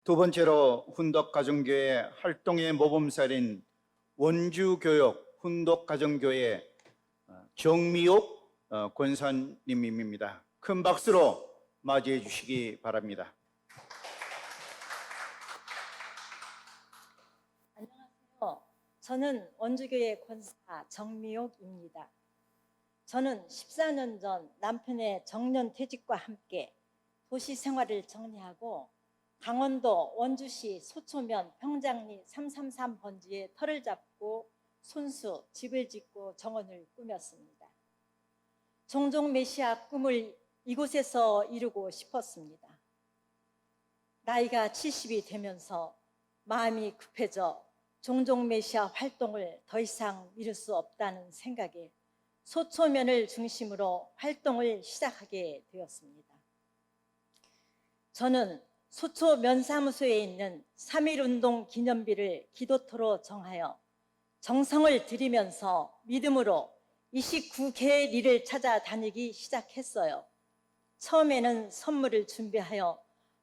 두 번째로 훈덕가정교회 활동의 모범살인 원주교역 훈덕가정교회 정미옥 권사님입니다. 큰 박수로 맞이해 주시기 바랍니다. 안녕하세요. 저는 원주교회 권사 정미옥입니다. 저는 14년 전 남편의 정년퇴직과 함께 도시 생활을 정리하고 강원도 원주시 소초면 평장리 333번지에 터를 잡고 손수 집을 짓고 정원을 꾸몄습니다. 종종 메시아 꿈을 이곳에서 이루고 싶었습니다. 나이가 70이 되면서 마음이 급해져 종종 메시아 활동을 더 이상 미룰 수 없다는 생각에 소초면을 중심으로 활동을 시작하게 되었습니다. 저는 소초 면사무소에 있는 3.1운동 기념비를 기도토로 정하여 정성을 들이면서 믿음으로 29개의 리를 찾아다니기 시작했어요. 처음에는 선물을 준비하여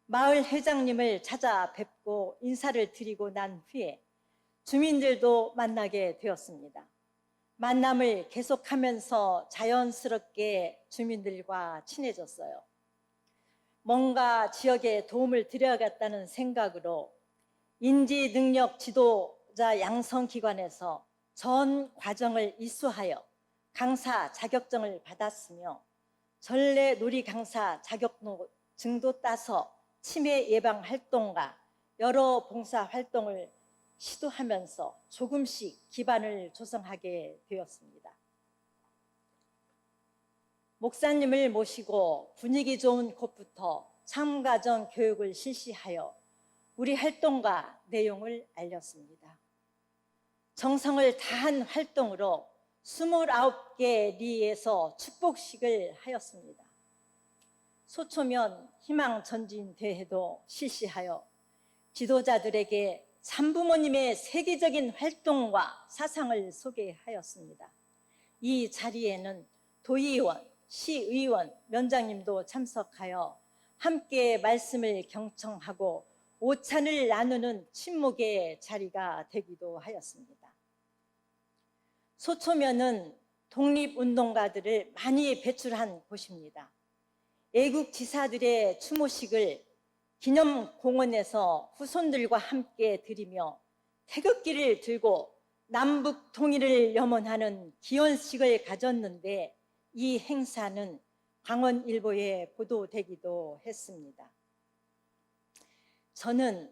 마을 회장님을 찾아뵙고 인사를 드리고 난 후에 주민들도 만나게 되었습니다. 만남을 계속하면서 자연스럽게 주민들과 친해졌어요. 뭔가 지역에 도움을 드려야겠다는 생각으로 인지능력 지도자 양성기관에서 전 과정을 이수하여 강사 자격증을 받았으며 전래 놀이 강사 자격증도 따서 치매 예방 활동과 여러 봉사 활동을 시도하면서 조금씩 기반을 조성하게 되었습니다. 목사님을 모시고 분위기 좋은 곳부터 참가전 교육을 실시하여 우리 활동과 내용을 알렸습니다. 정성을 다한 활동으로 29개 리에서 축복식을 하였습니다. 소초면 희망전진대회도 실시하여 지도자들에게 참부모님의 세계적인 활동과 사상을 소개하였습니다. 이 자리에는 도의원, 시의원, 면장님도 참석하여 함께 말씀을 경청하고 오찬을 나누는 친목의 자리가 되기도 하였습니다. 소초면은 독립운동가들을 많이 배출한 곳입니다. 애국지사들의 추모식을 기념공원에서 후손들과 함께 드리며 태극기를 들고 남북 통일을 염원하는 기원식을 가졌는데 이 행사는 강원일보에 보도되기도 했습니다. 저는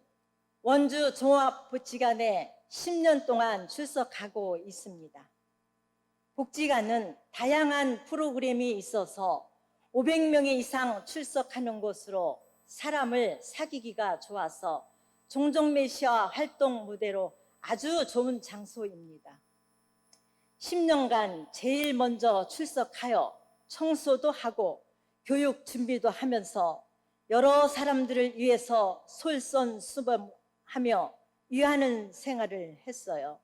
원주 종합복지관에 10년 동안 출석하고 있습니다. 복지관은 다양한 프로그램이 있어서 500명 이상 출석하는 곳으로 사람을 사귀기가 좋아서 종종 메시아 활동 무대로 아주 좋은 장소입니다. 10년간 제일 먼저 출석하여 청소도 하고 교육 준비도 하면서 여러 사람들을 위해서 솔선수범하며 위하는 생활을 했어요.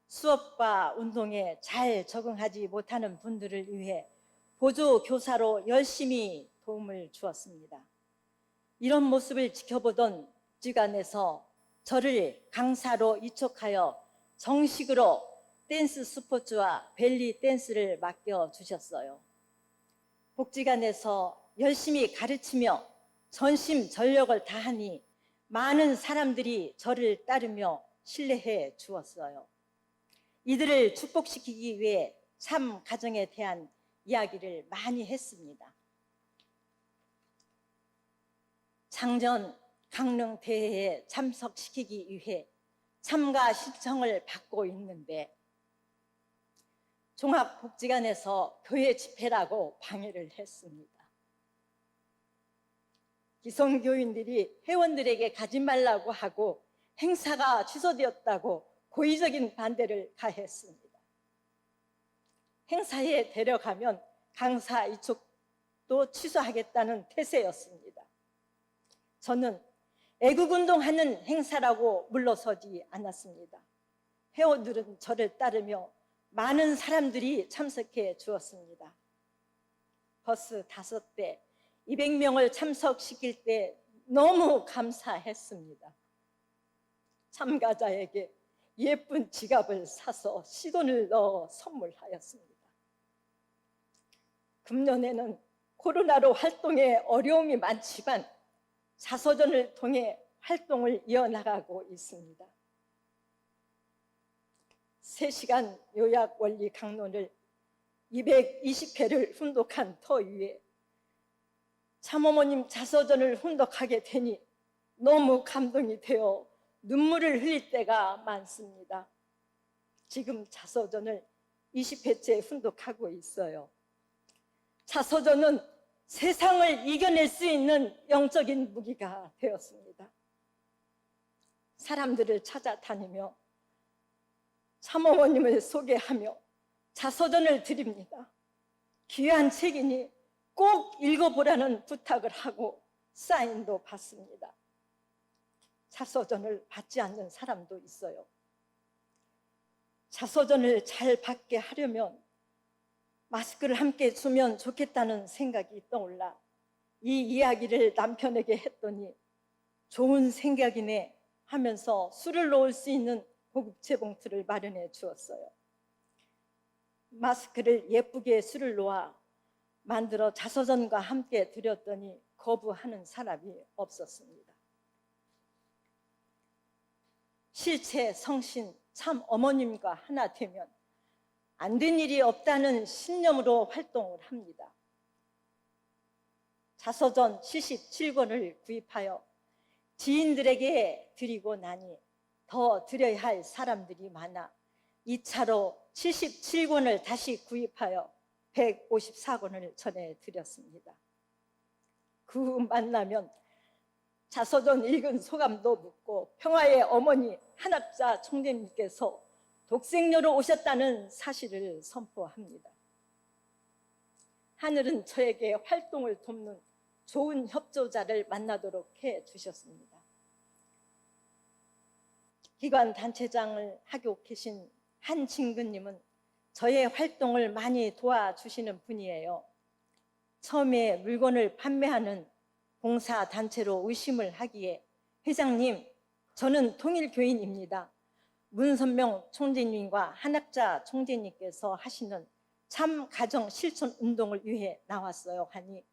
수업과 운동에 잘 적응하지 못하는 분들을 위해 보조교사로 열심히 도움을 주었습니다. 이런 모습을 지켜보던 복지관에서 저를 강사로 이촉하여 정식으로 댄스 스포츠와 벨리 댄스를 맡겨주셨어요. 복지관에서 열심히 가르치며 전심전력을 다하니 많은 사람들이 저를 따르며 신뢰해 주었어요. 이들을 축복시키기 위해 참 가정에 대한 이야기를 많이 했습니다. 작년 강릉 대회에 참석시키기 위해 참가 신청을 받고 있는데 종합복지관에서 교회 집회라고 방해를 했습니다. 기성교인들이 회원들에게 가지 말라고 하고 행사가 취소되었다고 고의적인 반대를 가했습니다. 행사에 데려가면 강사 이촉도 취소하겠다는 태세였습니다. 저는 애국운동하는 행사라고 물러서지 않았습니다. 회원들은 저를 따르며 많은 사람들이 참석해 주었습니다. 버스 5대, 200명을 참석시킬 때 너무 감사했습니다. 참가자에게 예쁜 지갑을 사서 시돈을 넣어 선물하였습니다. 금년에는 코로나로 활동에 어려움이 많지만 자서전을 통해 활동을 이어나가고 있습니다. 3시간 요약 원리 강론을 220회를 훈독한 터위에 참어머님 자서전을 훈독하게 되니 너무 감동이 되어 눈물을 흘릴 때가 많습니다. 지금 자서전을 20회째 훈독하고 있어요. 자서전은 세상을 이겨낼 수 있는 영적인 무기가 되었습니다. 사람들을 찾아다니며 참어머님을 소개하며 자서전을 드립니다. 귀한 책이니 꼭 읽어보라는 부탁을 하고 사인도 받습니다. 자서전을 받지 않는 사람도 있어요. 자서전을 잘 받게 하려면 마스크를 함께 주면 좋겠다는 생각이 떠올라 이 이야기를 남편에게 했더니 좋은 생각이네 하면서 술을 넣을 수 있는 고급체 봉투를 마련해 주었어요. 마스크를 예쁘게 술을 놓아 만들어 자서전과 함께 드렸더니 거부하는 사람이 없었습니다. 실체 성신 참 어머님과 하나 되면 안 된 일이 없다는 신념으로 활동을 합니다. 자서전 77권을 구입하여 지인들에게 드리고 나니 더 드려야 할 사람들이 많아 2차로 77권을 다시 구입하여 154권을 전해드렸습니다. 그 만나면 자서전 읽은 소감도 묻고 평화의 어머니 한학자 총재님께서 독생녀로 오셨다는 사실을 선포합니다. 하늘은 저에게 활동을 돕는 좋은 협조자를 만나도록 해주셨습니다. 기관 단체장을 하고 계신 한진근님은 저의 활동을 많이 도와주시는 분이에요. 처음에 물건을 판매하는 봉사단체로 의심을 하기에 회장님, 저는 통일교인입니다. 문선명 총재님과 한학자 총재님께서 하시는 참 가정 실천 운동을 위해 나왔어요 하니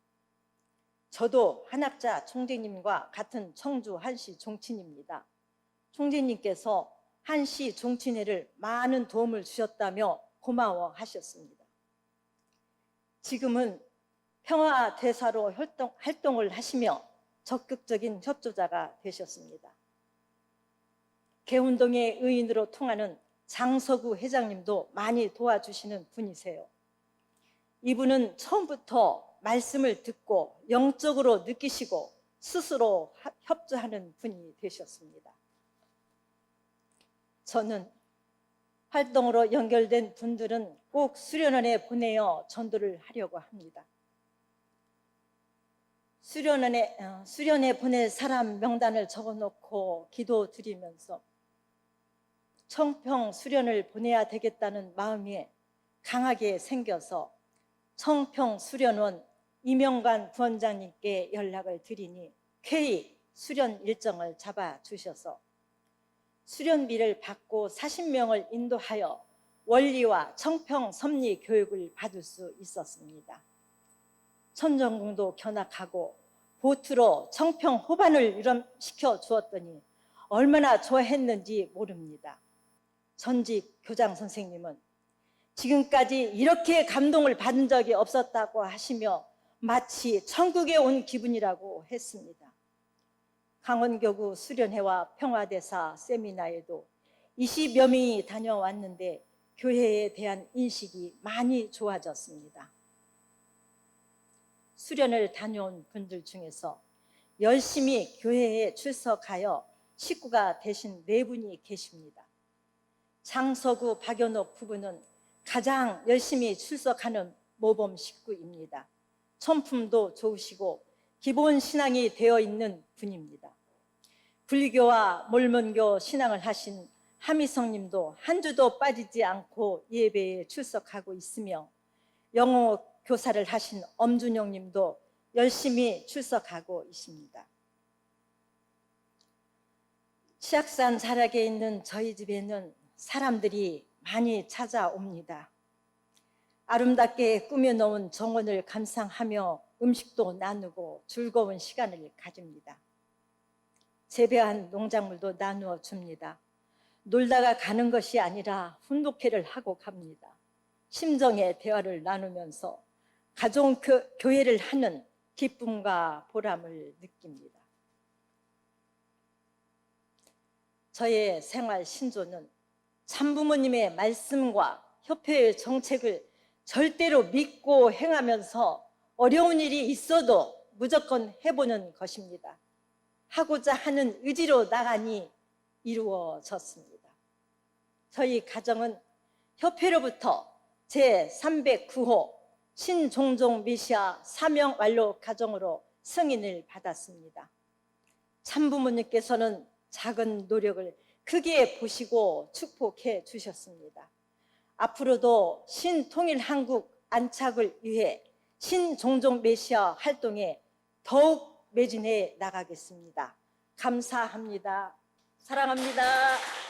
저도 한학자 총재님과 같은 청주 한시 종친입니다. 총재님께서 한시 종친회를 많은 도움을 주셨다며 고마워하셨습니다. 지금은 평화대사로 활동을 하시며 적극적인 협조자가 되셨습니다. 개운동의 의인으로 통하는 장서구 회장님도 많이 도와주시는 분이세요. 이분은 처음부터 말씀을 듣고 영적으로 느끼시고 스스로 협조하는 분이 되셨습니다. 저는 활동으로 연결된 분들은 꼭 수련원에 보내어 전도를 하려고 합니다. 수련에 보낼 사람 명단을 적어놓고 기도드리면서 청평 수련을 보내야 되겠다는 마음이 강하게 생겨서 청평 수련원 이명관 부원장님께 연락을 드리니 쾌히 수련 일정을 잡아주셔서 수련비를 받고 40명을 인도하여 원리와 청평 섭리 교육을 받을 수 있었습니다. 천정궁도 견학하고 보트로 청평 호반을 유람시켜 주었더니 얼마나 좋아했는지 모릅니다. 전직 교장 선생님은 지금까지 이렇게 감동을 받은 적이 없었다고 하시며 마치 천국에 온 기분이라고 했습니다. 강원교구 수련회와 평화대사 세미나에도 20여 명이 다녀왔는데 교회에 대한 인식이 많이 좋아졌습니다. 수련을 다녀온 분들 중에서 열심히 교회에 출석하여 식구가 되신 4분이 계십니다. 장서구 박연옥 부부는 가장 열심히 출석하는 모범 식구입니다. 천품도 좋으시고 기본 신앙이 되어 있는 분입니다. 불교와 몰몬교 신앙을 하신 하미성님도 한 주도 빠지지 않고 예배에 출석하고 있으며 영어 교사를 하신 엄준영님도 열심히 출석하고 있습니다. 치악산 자락에 있는 저희 집에는 사람들이 많이 찾아옵니다. 아름답게 꾸며놓은 정원을 감상하며 음식도 나누고 즐거운 시간을 가집니다. 재배한 농작물도 나누어 줍니다. 놀다가 가는 것이 아니라 훈독회를 하고 갑니다. 심정의 대화를 나누면서 가정교회를 하는 기쁨과 보람을 느낍니다. 저의 생활 신조는 참부모님의 말씀과 협회의 정책을 절대로 믿고 행하면서 어려운 일이 있어도 무조건 해보는 것입니다. 하고자 하는 의지로 나가니 이루어졌습니다. 저희 가정은 협회로부터 제309호 신종종 메시아 사명 완료 가정으로 승인을 받았습니다. 참부모님께서는 작은 노력을 크게 보시고 축복해 주셨습니다. 앞으로도 신통일한국 안착을 위해 신종종 메시아 활동에 더욱 매진해 나가겠습니다. 감사합니다. 사랑합니다.